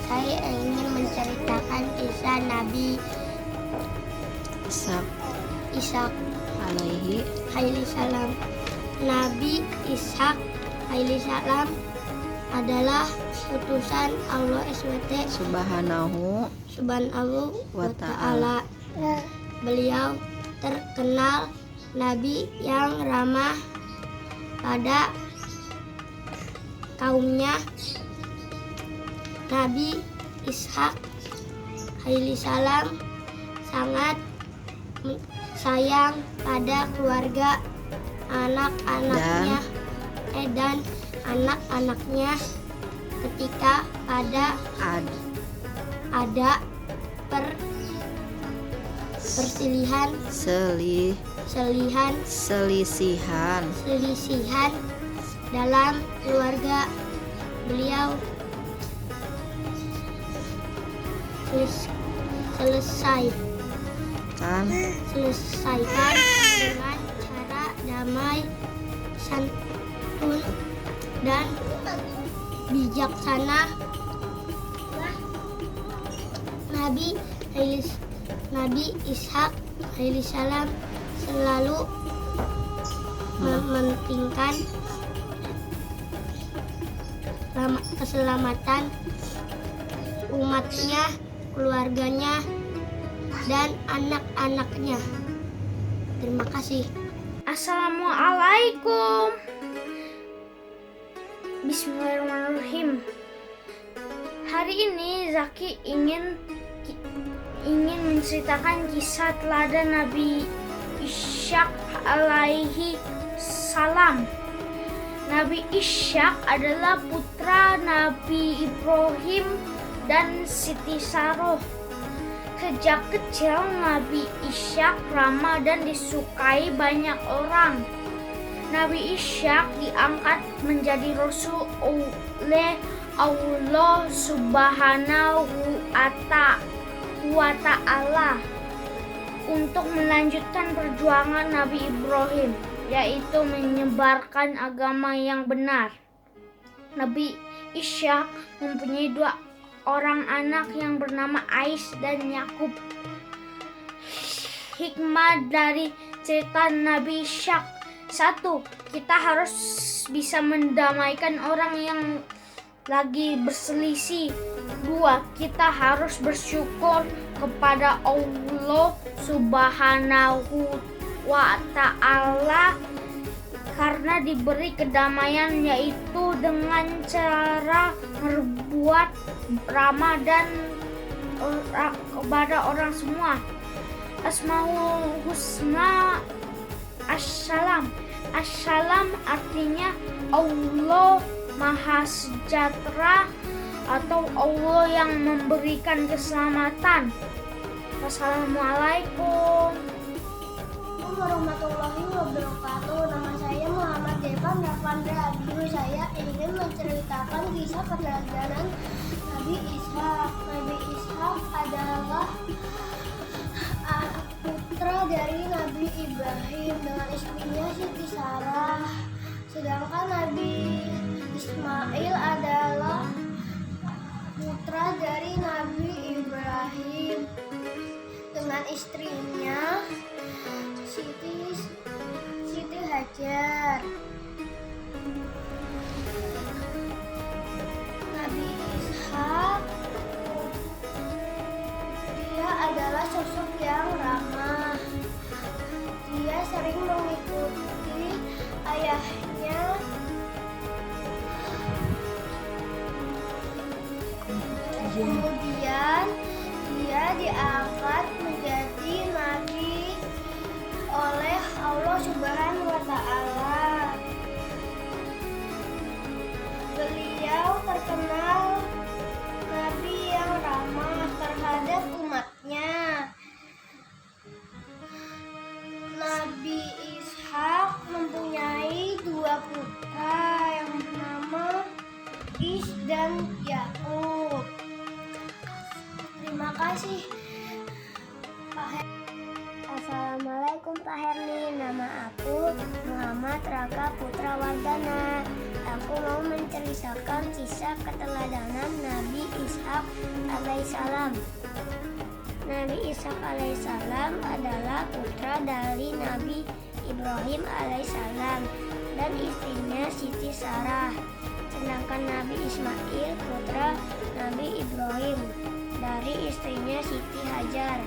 Saya ingin menceritakan kisah Nabi Ishak alaihi salam. Nabi Ishak alaihi salam adalah utusan Allah SWT Subhanahu wa ta'ala. Beliau terkenal nabi yang ramah pada kaumnya. Nabi Ishak alaihi salam sangat sayang pada keluarga, anak-anaknya dan anak-anaknya. Ketika ada selisihan dalam keluarga, beliau selesaikan dengan cara damai, santun, dan bijaksana. Nabi Ishak alaihi salam selalu mementingkan keselamatan umatnya, keluarganya, dan anak-anaknya. Terima kasih. Assalamualaikum. Bismillahirrahmanirrahim. Hari ini Zaki ingin menceritakan kisah teladan Nabi Ishak alaihi salam. Nabi Ishak adalah putra Nabi Ibrahim dan Siti Saroh. Sejak kecil Nabi Ishak ramah dan disukai banyak orang. Nabi Ishak diangkat menjadi rasul oleh Allah Subhanahu wa Ta'ala untuk melanjutkan perjuangan Nabi Ibrahim, yaitu menyebarkan agama yang benar. Nabi Ishak mempunyai 2 orang anak yang bernama Ais dan Yakub. Hikmah dari cerita Nabi Ishak: 1. Kita harus bisa mendamaikan orang yang lagi berselisih. 2. Kita harus bersyukur kepada Allah Subhanahu wa Ta'ala karena diberi kedamaian, yaitu dengan cara berbuat ramah dan kepada orang semua. Asmaul Husna Assalam. Assalam artinya Allah Maha Sejahtera atau Allah yang memberikan keselamatan. Wassalamualaikum Warahmatullahi wabarakatuh. Nama saya Muhammad Devan Ravandra. Guru saya ingin menceritakan kisah keteladanan Nabi Ishak. Nabi Ishak adalah putra dari Nabi Ibrahim dengan istrinya Siti Sarah. Sedangkan Nabi Ismail adalah putra dari Nabi Ibrahim dengan istrinya Siti Hajar. Nabi Ishak, dia adalah sosok yang ramah. Dia sering mengikuti ayahnya. Kemudian dia diangkat menjadi nabi oleh Allah Subhanahu wa Ta'ala. Beliau terkenal nabi yang ramah terhadap umatnya. Nabi Ishak mempunyai 2 putra yang bernama Is dan Yakub. Terima kasih, Pak Herli. Assalamualaikum Pak Herli. Nama aku Muhammad Raka Putra Wardana. Aku mau menceritakan kisah keteladanan Nabi Ishak alaihissalam. Nabi Ishak alaihissalam adalah putra dari Nabi Ibrahim alaihissalam dan istrinya Siti Sarah. Sedangkan Nabi Ismail putra Nabi Ibrahim dari istrinya Siti Hajar.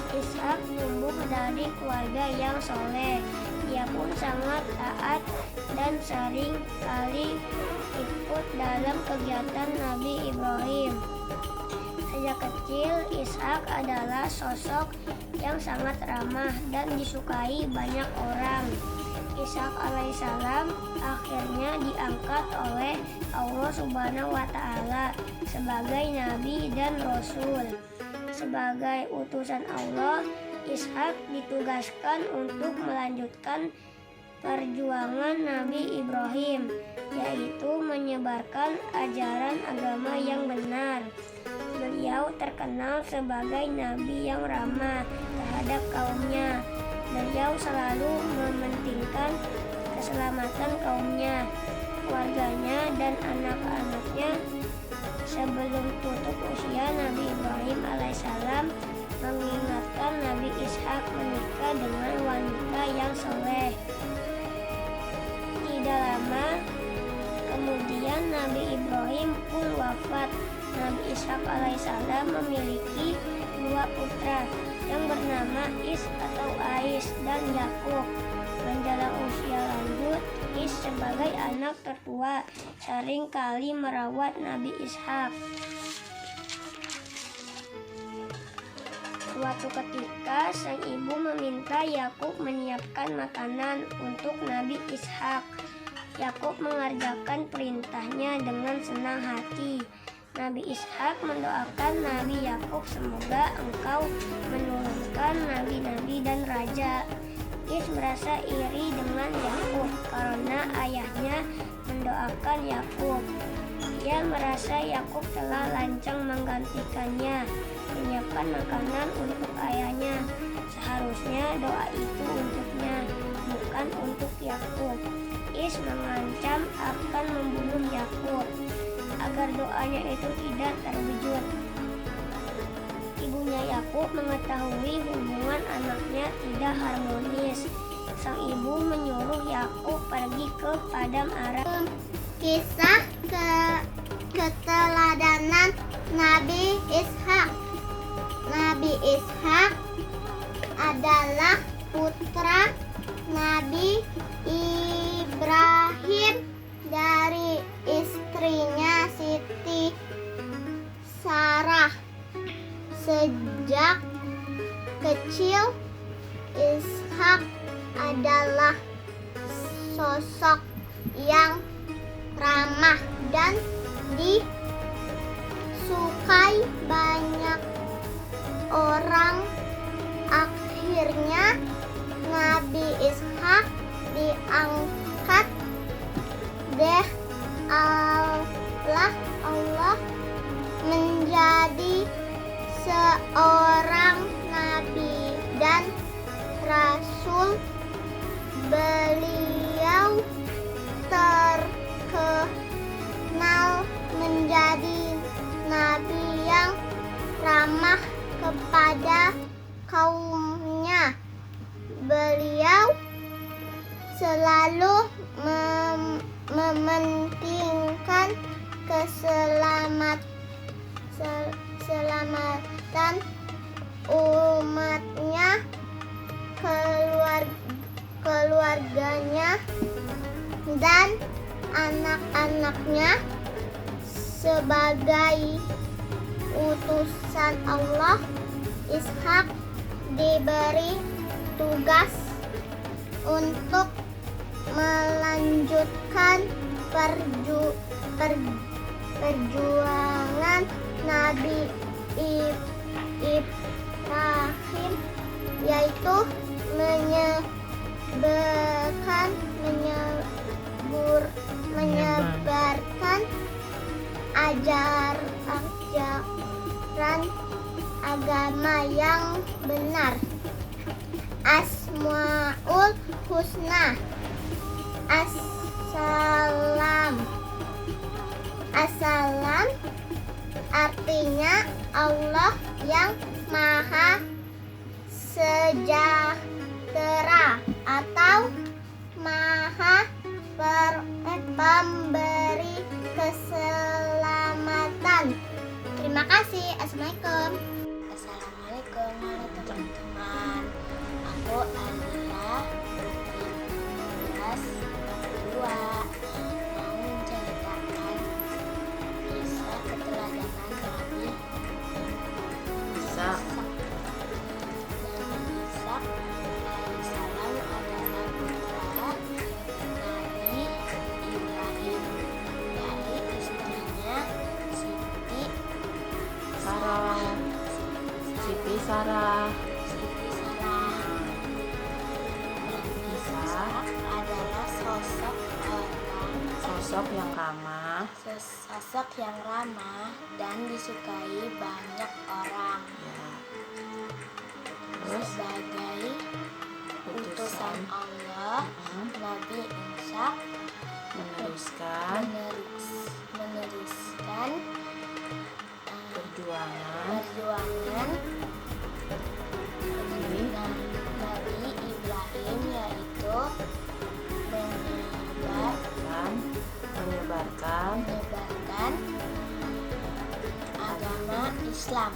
Ishak tumbuh dari keluarga yang soleh. Ia pun sangat taat dan sering kali ikut dalam kegiatan Nabi Ibrahim. Sejak kecil, Ishak adalah sosok yang sangat ramah dan disukai banyak orang. Ishak alaihissalam akhirnya diangkat oleh Allah Subhanahu wa Ta'ala sebagai nabi dan rasul. Sebagai utusan Allah, Ishak ditugaskan untuk melanjutkan perjuangan Nabi Ibrahim, yaitu menyebarkan ajaran agama yang benar. Beliau terkenal sebagai nabi yang ramah terhadap kaumnya. Beliau selalu mementingkan keselamatan kaumnya, keluarganya, dan anak-anaknya. Sebelum tutup usia, Nabi Ibrahim alaihissalam mengingatkan Nabi Ishak menikah dengan wanita yang soleh. Tidak lama kemudian Nabi Ibrahim pun wafat. Nabi Ishak alaihissalam memiliki 2 putra yang bernama Is atau Ais dan Yakub. Menjelang usia lanjut, Is sebagai anak tertua sering kali merawat Nabi Ishak. Suatu ketika, sang ibu meminta Yakub menyiapkan makanan untuk Nabi Ishak. Yakub mengerjakan perintahnya dengan senang hati. Nabi Ishak mendoakan Nabi Yakub, semoga engkau menurunkan nabi-nabi dan raja. Is merasa iri dengan Yakub karena ayahnya mendoakan Yakub. Ia merasa Yakub telah lancang menggantikannya, menyiapkan makanan untuk ayahnya. Seharusnya doa itu untuknya, bukan untuk Yakub. Is mengancam akan membunuh Yakub agar doanya itu tidak terwujud. Ibunya Yakub mengetahui hubungan anaknya tidak harmonis. Sang ibu menyuruh Yakub pergi ke padang Aram. Kisah keteladanan Nabi Ishak. Nabi Ishak adalah putra Nabi Ibrahim dari istrinya Siti Sarah. Sejak kecil, Ishak adalah sosok yang ramah dan disukai banyak orang. Akhirnya Nabi Ishak diangkat deh Allah menjadi seorang nabi dan rasul. Beliau terkenal menjadi nabi yang ramah kepada kaumnya. Beliau selalu mementingkan keselamatan umatnya, keluarganya, dan anak-anaknya. Sebagai utusan Allah, Ishak diberi tugas untuk melanjutkan perjuangan Nabi Ibrahim, yaitu menyebarkan ajaran agama yang benar. Asmaul Husna. Assalam artinya Allah yang Maha Sejahtera atau Maha Pemberi Keselamatan. Terima kasih. Assalamualaikum. Assalamualaikum teman-teman. Aku Alira kelas 2 mau menceritakan kisah keteladanan Nabi Ishak. Nabi Ishak alaihissalam adalah putra Nabi Ibrahim dari istrinya Siti Sarah. Ishak adalah sosok yang ramah dan disukai banyak orang. Sebagai utusan Allah, Nabi Ishak meneruskan perjuangan Nabi Ibrahim, yaitu menyebarkan Islam.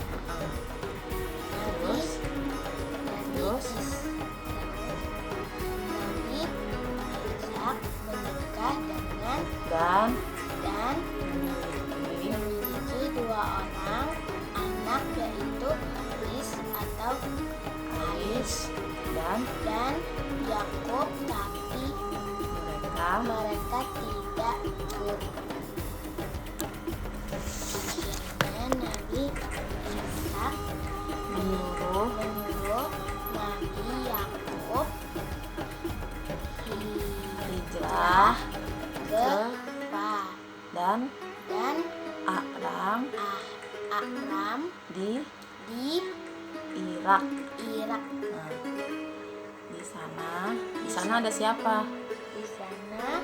Nabi Ishak menikah dengan dan memiliki 2 orang anak, yaitu Lis atau Ais dan Yakub, tapi mereka tidak ikut. Akhirnya Nabi Ishak menyuruh Nabi Yakub hijrah ke dan Akram di Irak. Nah, di sana ada siapa? Di sana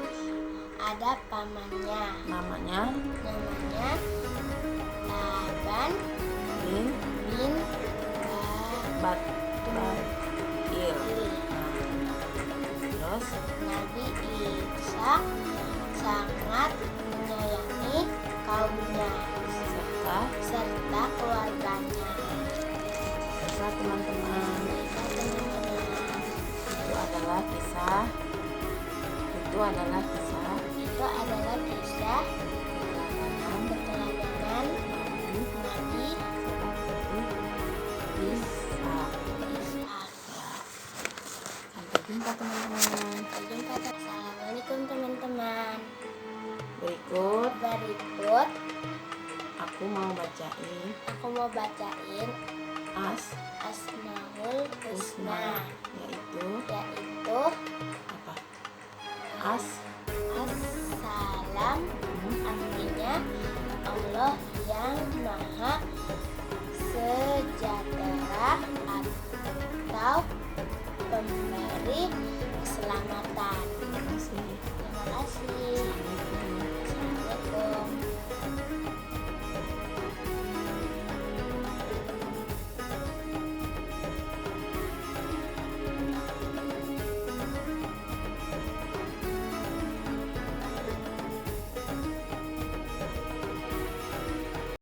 ada pamannya. Namanya Laban bin Batil. Terus Nabi Ishak sangat menyayangi kaumnya serta keluarganya. teman-teman, itu adalah kisah keteladanan Nabi Ishak. Sampai jumpa teman-teman. Assalamualaikum teman-teman. Berikut aku mau bacain Asmaul Husna, yaitu apa? Assalam artinya Allah yang Maha